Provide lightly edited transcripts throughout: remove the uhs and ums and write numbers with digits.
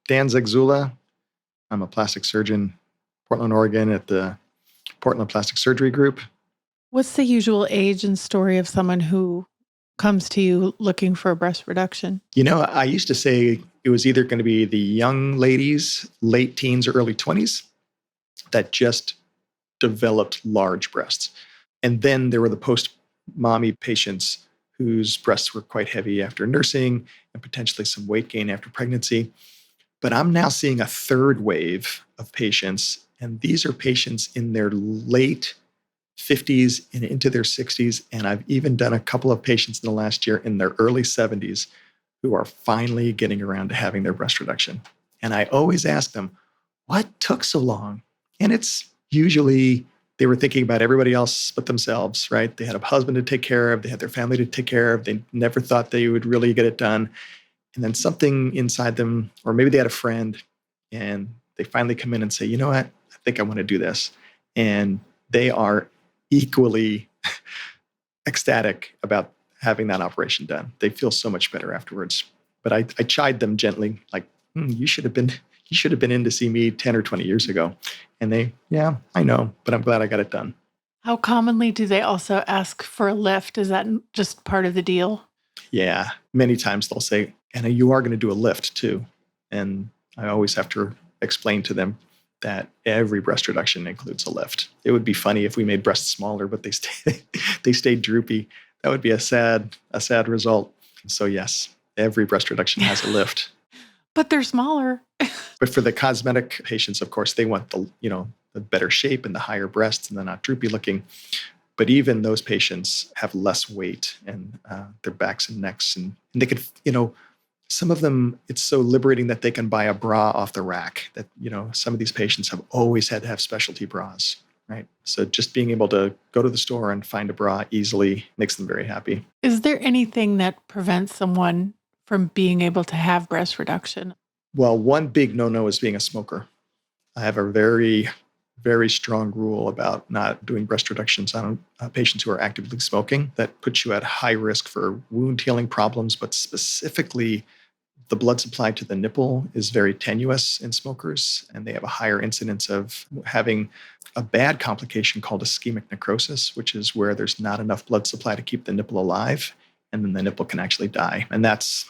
Dan Zegzula. I'm a plastic surgeon, Portland, Oregon, at the Portland Plastic Surgery Group. What's the usual age and story of someone who comes to you looking for a breast reduction? I used to say it was either going to be the young ladies, late teens or early 20s, that just developed large breasts. And then there were the post-mommy patients whose breasts were quite heavy after nursing and potentially some weight gain after pregnancy. But I'm now seeing a third wave of patients, and these are patients in their late 50s and into their 60s. And I've even done a couple of patients in the last year in their early 70s who are finally getting around to having their breast reduction. And I always ask them, what took so long? And it's usually they were thinking about everybody else but themselves, right? They had a husband to take care of. They had their family to take care of. They never thought they would really get it done. And then something inside them, or maybe they had a friend, and they finally come in and say, you know what? I think I want to do this. And they are equally ecstatic about having that operation done. They feel so much better afterwards. But I chide them gently, like, you should have been in to see me 10 or 20 years ago. And they, yeah, I know, but I'm glad I got it done. How commonly do they also ask for a lift? Is that just part of the deal? Yeah, many times they'll say, and you are going to do a lift too. And I always have to explain to them that every breast reduction includes a lift. It would be funny if we made breasts smaller, but they stayed droopy. That would be a sad result. So yes, every breast reduction has a lift. But they're smaller. But for the cosmetic patients, of course, they want the better shape and the higher breasts, and they're not droopy looking. But even those patients have less weight and their backs and necks, and they could, some of them, it's so liberating that they can buy a bra off the rack. That, some of these patients have always had to have specialty bras, right? So just being able to go to the store and find a bra easily makes them very happy. Is there anything that prevents someone from being able to have breast reduction? Well, one big no-no is being a smoker. I have a very, very strong rule about not doing breast reductions on patients who are actively smoking. That puts you at high risk for wound healing problems, but specifically the blood supply to the nipple is very tenuous in smokers, and they have a higher incidence of having a bad complication called ischemic necrosis, which is where there's not enough blood supply to keep the nipple alive, and then the nipple can actually die. And that's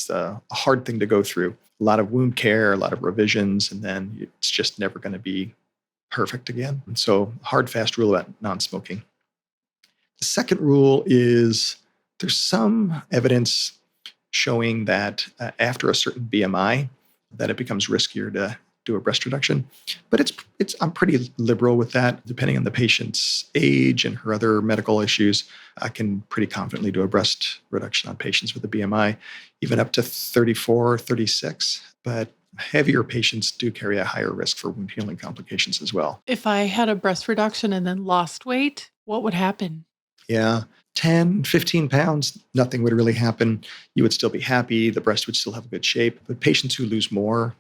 a hard thing to go through. A lot of wound care, a lot of revisions, and then it's just never going to be perfect again. And so hard, fast rule about non-smoking. The second rule is there's some evidence showing that after a certain BMI, that it becomes riskier to do a breast reduction. But I'm pretty liberal with that. Depending on the patient's age and her other medical issues, I can pretty confidently do a breast reduction on patients with a BMI, even up to 34, 36. But heavier patients do carry a higher risk for wound healing complications as well. If I had a breast reduction and then lost weight, what would happen? Yeah, 10, 15 pounds, nothing would really happen. You would still be happy. The breast would still have a good shape. But patients who lose more,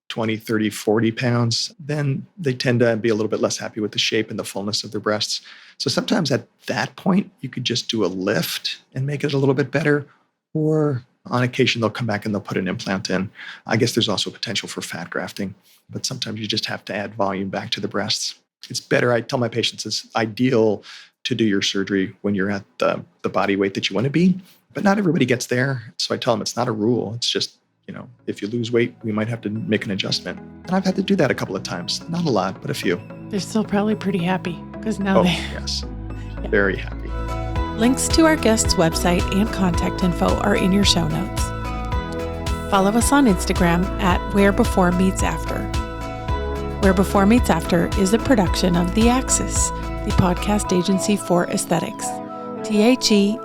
20, 30, 40 pounds, then they tend to be a little bit less happy with the shape and the fullness of their breasts. So sometimes at that point, you could just do a lift and make it a little bit better. Or on occasion, they'll come back and they'll put an implant in. I guess there's also potential for fat grafting, but sometimes you just have to add volume back to the breasts. It's better, I tell my patients, it's ideal to do your surgery when you're at the body weight that you want to be, but not everybody gets there. So I tell them it's not a rule. It's just, if you lose weight, we might have to make an adjustment. And I've had to do that a couple of times. Not a lot, but a few. They're still probably pretty happy because now yes, yeah. Very happy. Links to our guest's website and contact info are in your show notes. Follow us on Instagram at Where Before Meets After. Where Before Meets After is a production of The Axis, the podcast agency for aesthetics. THEAXIS.io.